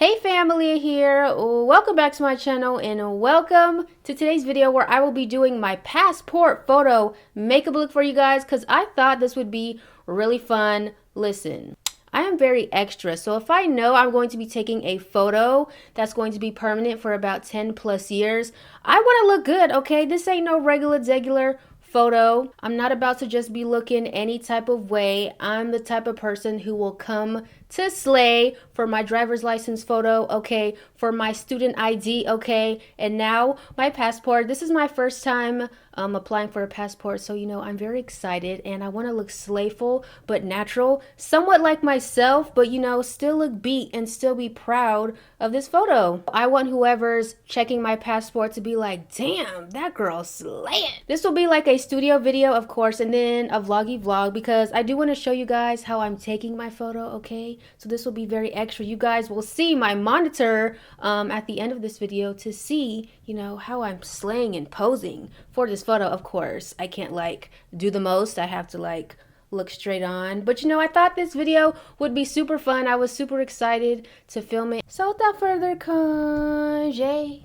Hey family, here. Welcome back to my channel and welcome to today's video where I will be doing my passport photo makeup look for you guys because I thought this would be really fun. Listen, I am very extra, so if I know I'm going to be taking a photo that's going to be permanent for about 10 plus years, I want to look good, okay? This ain't no regular photo. I'm not about to just be looking any type of way. I'm the type of person who will come to slay for my driver's license photo, okay, for my student ID, okay, and now my passport. This is my first time applying for a passport, so you know I'm very excited and I want to look slayful but natural, somewhat like myself, but you know still look beat and still be proud of this photo. I want whoever's checking my passport to be like, damn, that girl's slaying. This will be like a studio video, of course, and then a vloggy vlog because I do want to show you guys how I'm taking my photo, okay? So this will be very extra. You guys will see my monitor at the end of this video to see, you know, how I'm slaying and posing for this photo. Of course, I can't like do the most. I have to like look straight on. But you know, I thought this video would be super fun. I was super excited to film it. So without further ado,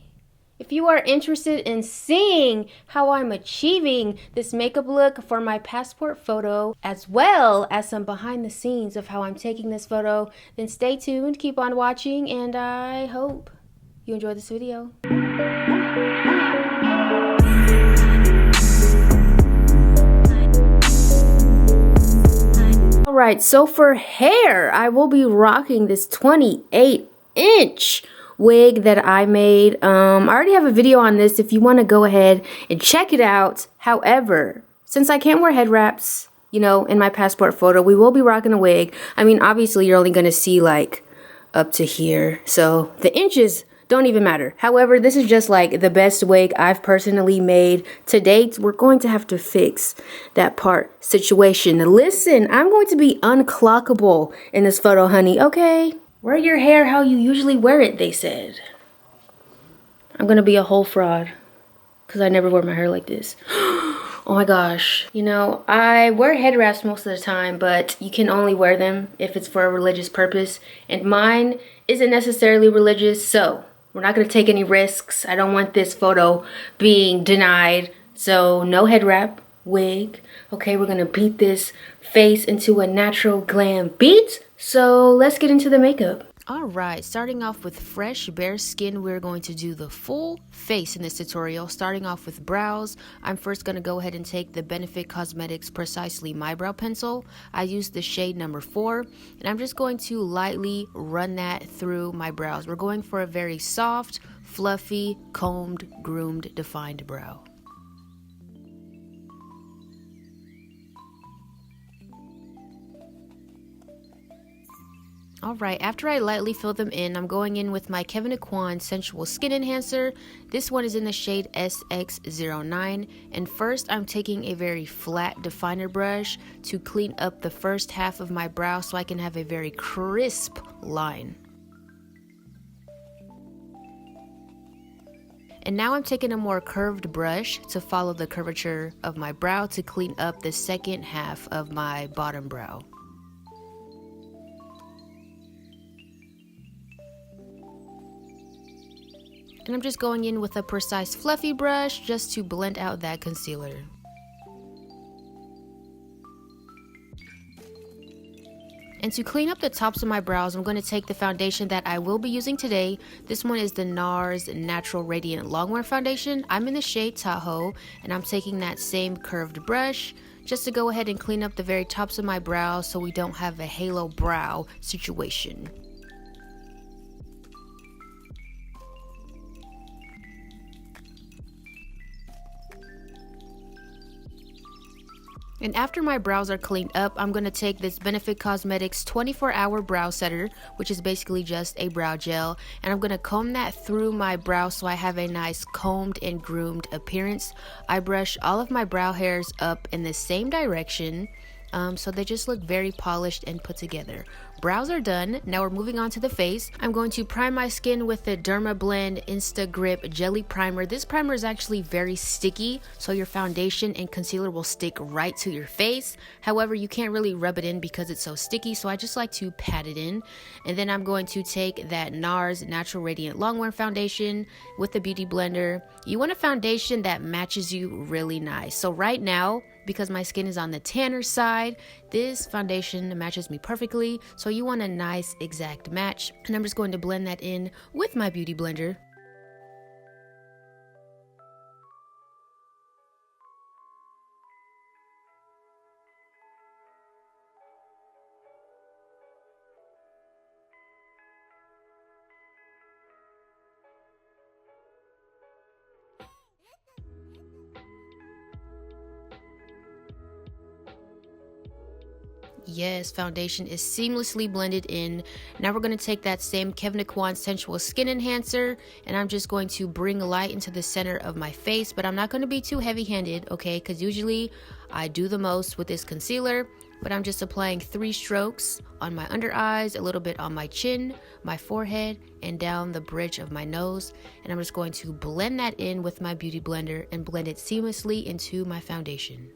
if you are interested in seeing how I'm achieving this makeup look for my passport photo, as well as some behind the scenes of how I'm taking this photo, then stay tuned, keep on watching, and I hope you enjoy this video. Alright, so for hair, I will be rocking this 28-inch wig that I made. I already have a video on this if you want to go ahead and check it out. However, since I can't wear head wraps, you know, in my passport photo, we will be rocking a wig. I mean, obviously you're only going to see like up to here, so the inches don't even matter. However, this is just like the best wig I've personally made to date. We're going to have to fix that part situation. Listen, I'm going to be unclockable in this photo, honey, okay? Wear your hair how you usually wear it, they said. I'm gonna be a whole fraud because I never wear my hair like this. Oh my gosh. You know, I wear head wraps most of the time, but you can only wear them if it's for a religious purpose. And mine isn't necessarily religious, so we're not gonna take any risks. I don't want this photo being denied. So no head wrap, wig. Okay, we're gonna beat this face into a natural glam beat. So let's get into the makeup. Alright, starting off with fresh bare skin, we're going to do the full face in this tutorial. Starting off with brows, I'm first going to go ahead and take the Benefit Cosmetics Precisely My Brow Pencil. I use the shade number 4, and I'm just going to lightly run that through my brows. We're going for a very soft, fluffy, combed, groomed, defined brow. Alright, after I lightly fill them in, I'm going in with my Kevyn Aucoin Sensual Skin Enhancer. This one is in the shade SX09. And first, I'm taking a very flat definer brush to clean up the first half of my brow so I can have a very crisp line. And now I'm taking a more curved brush to follow the curvature of my brow to clean up the second half of my bottom brow. And I'm just going in with a precise fluffy brush just to blend out that concealer. And to clean up the tops of my brows, I'm going to take the foundation that I will be using today. This one is the NARS Natural Radiant Longwear Foundation. I'm in the shade Tahoe, and I'm taking that same curved brush just to go ahead and clean up the very tops of my brows so we don't have a halo brow situation. And after my brows are cleaned up, I'm going to take this Benefit Cosmetics 24-hour brow setter, which is basically just a brow gel, and I'm going to comb that through my brow so I have a nice combed and groomed appearance. I brush all of my brow hairs up in the same direction, So they just look very polished and put together. Brows are done. Now we're moving on to the face. I'm going to prime my skin with the Derma Blend Insta Grip Jelly Primer. This primer is actually very sticky, so your foundation and concealer will stick right to your face. However, you can't really rub it in because it's so sticky, so I just like to pat it in. And then I'm going to take that NARS Natural Radiant Longwear Foundation with the Beauty Blender. You want a foundation that matches you really nice. So right now, because my skin is on the tanner side, this foundation matches me perfectly. So you want a nice exact match. And I'm just going to blend that in with my Beauty Blender. Yes, foundation is seamlessly blended in. Now we're going to take that same Kevyn Aucoin Sensual Skin Enhancer, and I'm just going to bring light into the center of my face, but I'm not going to be too heavy-handed, okay? Because usually I do the most with this concealer, but I'm just applying 3 strokes on my under eyes, a little bit on my chin, my forehead, and down the bridge of my nose. And I'm just going to blend that in with my Beauty Blender and blend it seamlessly into my foundation.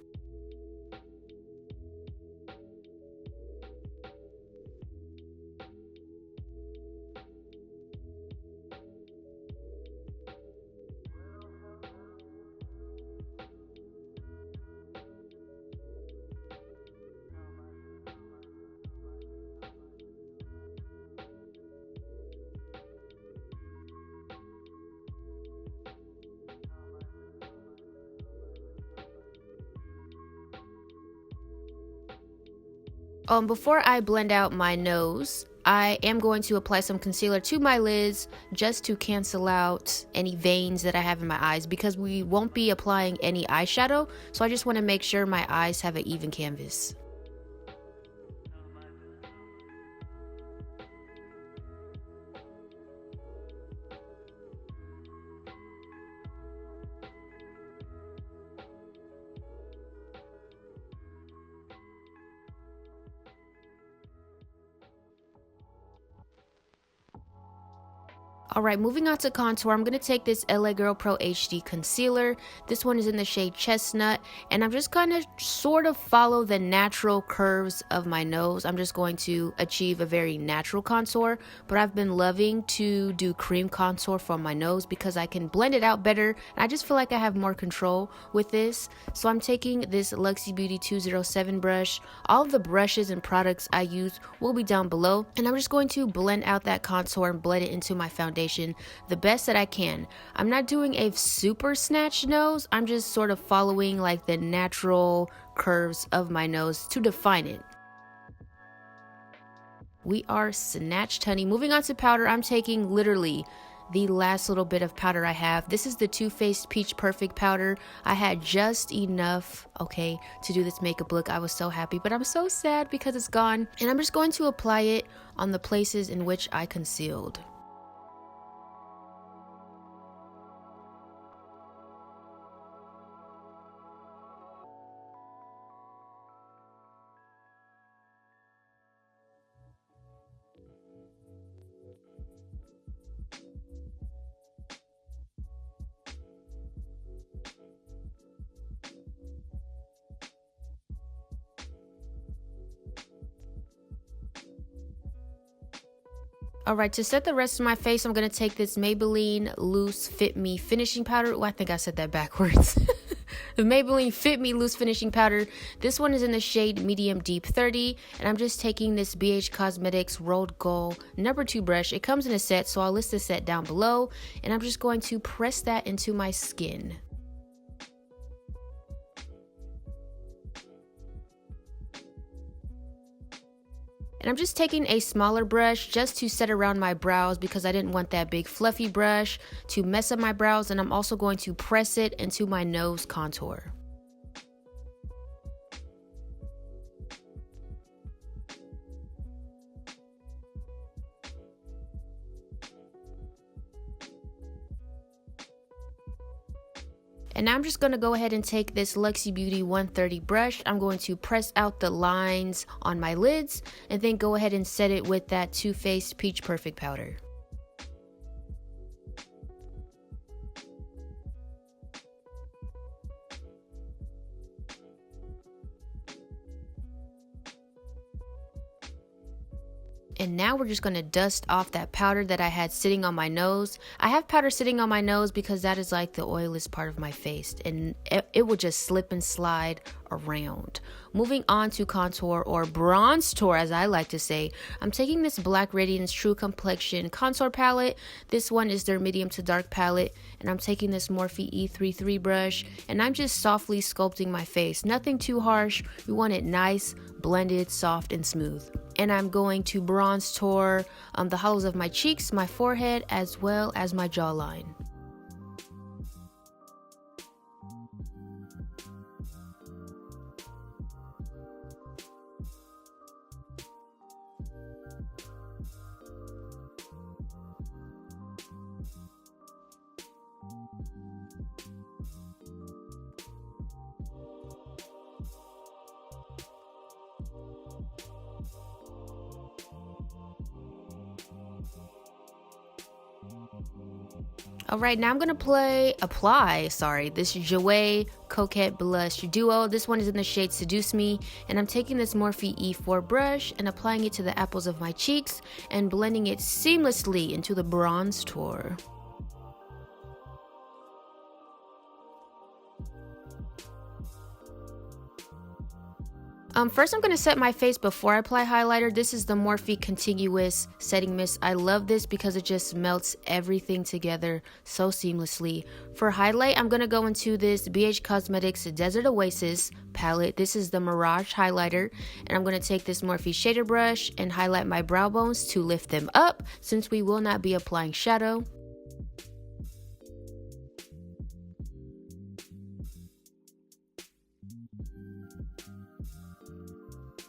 Before I blend out my nose, I am going to apply some concealer to my lids just to cancel out any veins that I have in my eyes, because we won't be applying any eyeshadow, so I just want to make sure my eyes have an even canvas. Alright, moving on to contour, I'm going to take this LA Girl Pro HD Concealer. This one is in the shade Chestnut, and I'm just going to sort of follow the natural curves of my nose. I'm just going to achieve a very natural contour, but I've been loving to do cream contour for my nose because I can blend it out better, and I just feel like I have more control with this. So I'm taking this Luxie Beauty 207 brush. All of the brushes and products I use will be down below, and I'm just going to blend out that contour and blend it into my foundation the best that I can. I'm not doing a super snatched nose. I'm just sort of following like the natural curves of my nose to define it. We are snatched, honey. Moving on to powder, I'm taking literally the last little bit of powder I have. This is the Too Faced Peach Perfect powder. I had just enough, okay, to do this makeup look. I was so happy, but I'm so sad because it's gone. And I'm just going to apply it on the places in which I concealed. Alright, to set the rest of my face, I'm going to take this Maybelline Loose Fit Me Finishing Powder. Oh, I think I said that backwards. The Maybelline Fit Me Loose Finishing Powder. This one is in the shade Medium Deep 30. And I'm just taking this BH Cosmetics Rolled Gold number 2 brush. It comes in a set, so I'll list the set down below. And I'm just going to press that into my skin. And I'm just taking a smaller brush just to set around my brows because I didn't want that big fluffy brush to mess up my brows. And I'm also going to press it into my nose contour. And now I'm just going to go ahead and take this Luxie Beauty 130 brush. I'm going to press out the lines on my lids and then go ahead and set it with that Too Faced Peach Perfect powder. And now we're just going to dust off that powder that I had sitting on my nose. I have powder sitting on my nose because that is like the oiliest part of my face, and it will just slip and slide around. Moving on to contour, or bronze tour as I like to say, I'm taking this Black Radiance True Complexion contour palette. This one is their medium to dark palette, and I'm taking this Morphe E33 brush, and I'm just softly sculpting my face. Nothing too harsh. We want it nice, blended, soft, and smooth. And I'm going to bronze tour the hollows of my cheeks, my forehead, as well as my jawline. Alright, now I'm going to apply this Jouer Coquette Blush Duo. This one is in the shade Seduce Me, and I'm taking this Morphe E4 brush and applying it to the apples of my cheeks and blending it seamlessly into the bronze tour. First I'm going to set my face before I apply highlighter. This is the Morphe Contiguous Setting Mist. I love this because it just melts everything together so seamlessly. For highlight, I'm going to go into this BH Cosmetics Desert Oasis palette. This is the Mirage highlighter, and I'm going to take this Morphe shader brush and highlight my brow bones to lift them up since we will not be applying shadow.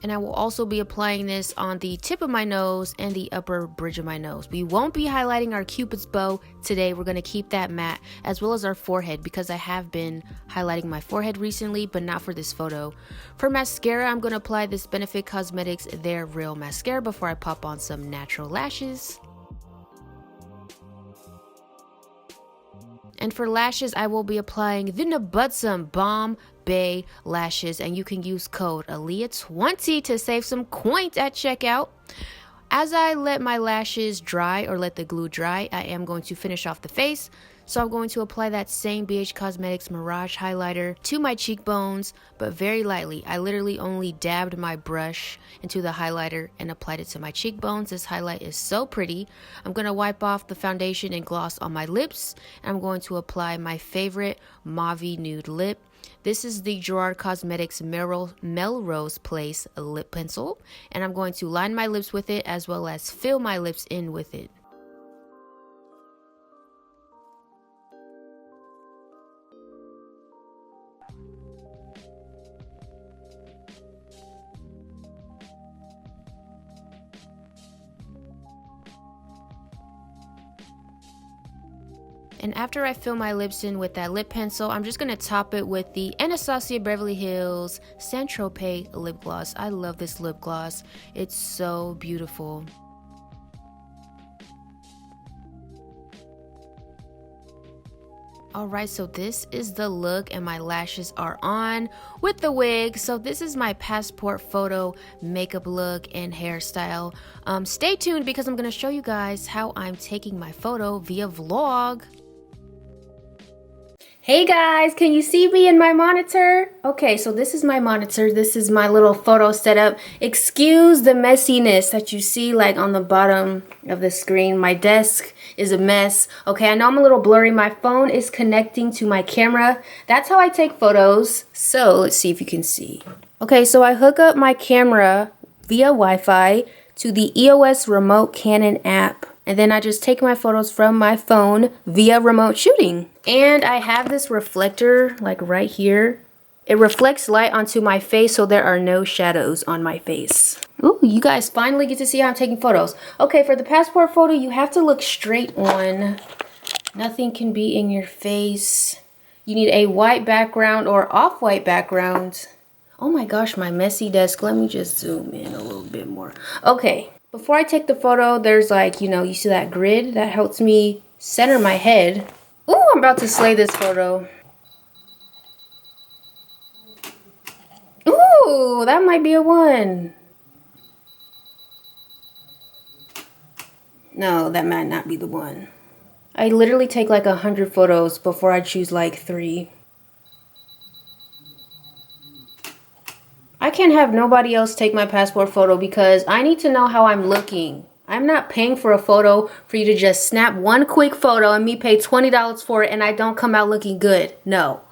And I will also be applying this on the tip of my nose and the upper bridge of my nose. We won't be highlighting our Cupid's bow today. We're going to keep that matte, as well as our forehead, because I have been highlighting my forehead recently, but not for this photo. For mascara, I'm going to apply this Benefit Cosmetics Their Real Mascara before I pop on some natural lashes. And for lashes, I will be applying the Nabutsum Bomb Bay lashes, and you can use code ahliyah20 to save some coins at checkout. As I let my lashes dry, or let the glue dry, I am going to finish off the face. So I'm going to apply that same BH Cosmetics Mirage highlighter to my cheekbones, but very lightly. I literally only dabbed my brush into the highlighter and applied it to my cheekbones. This highlight is so pretty. I'm going to wipe off the foundation and gloss on my lips, and I'm going to apply my favorite Mauve Nude lip. This is the Gerard Cosmetics Melrose Place lip pencil, and I'm going to line my lips with it as well as fill my lips in with it. And after I fill my lips in with that lip pencil, I'm just going to top it with the Anastasia Beverly Hills Saint Tropez lip gloss. I love this lip gloss. It's so beautiful. Alright, so this is the look, and my lashes are on with the wig. So this is my passport photo makeup look and hairstyle. Stay tuned because I'm going to show you guys how I'm taking my photo via vlog. Hey guys, can you see me in my monitor? Okay, so this is my monitor. This is my little photo setup. Excuse the messiness that you see like on the bottom of the screen. My desk is a mess. Okay, I know I'm a little blurry. My phone is connecting to my camera. That's how I take photos. So let's see if you can see. Okay, so I hook up my camera via Wi-Fi to the EOS Remote Canon app. And then I just take my photos from my phone via remote shooting. And I have this reflector like right here. It reflects light onto my face so there are no shadows on my face. Ooh, you guys finally get to see how I'm taking photos. Okay, for the passport photo, you have to look straight on. Nothing can be in your face. You need a white background or off-white background. Oh my gosh, my messy desk. Let me just zoom in a little bit more. Okay, before I take the photo, there's like, you see that grid? That helps me center my head. Ooh, I'm about to slay this photo. Ooh, that might be a 1. No, that might not be the one. I literally take like 100 photos before I choose like 3. I can't have nobody else take my passport photo because I need to know how I'm looking. I'm not paying for a photo for you to just snap one quick photo and me pay $20 for it and I don't come out looking good. No.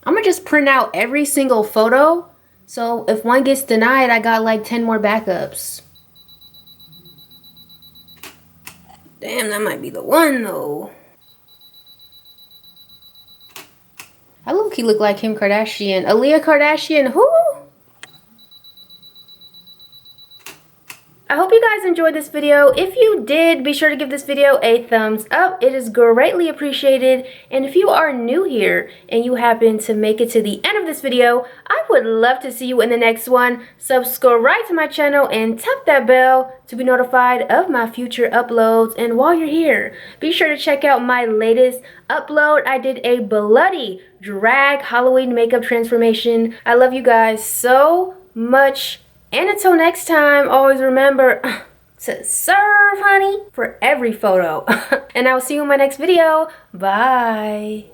I'm gonna just print out every single photo. So if one gets denied, I got like 10 more backups. Damn, that might be the one though. I low-key look like Kim Kardashian. Aaliyah Kardashian, who? I hope you guys enjoyed this video. If you did, be sure to give this video a thumbs up. It is greatly appreciated. And if you are new here and you happen to make it to the end of this video, I would love to see you in the next one. Subscribe to my channel and tap that bell to be notified of my future uploads. And while you're here, be sure to check out my latest upload. I did a bloody drag Halloween makeup transformation. I love you guys so much. And until next time, always remember to serve, honey, for every photo. And I will see you in my next video. Bye.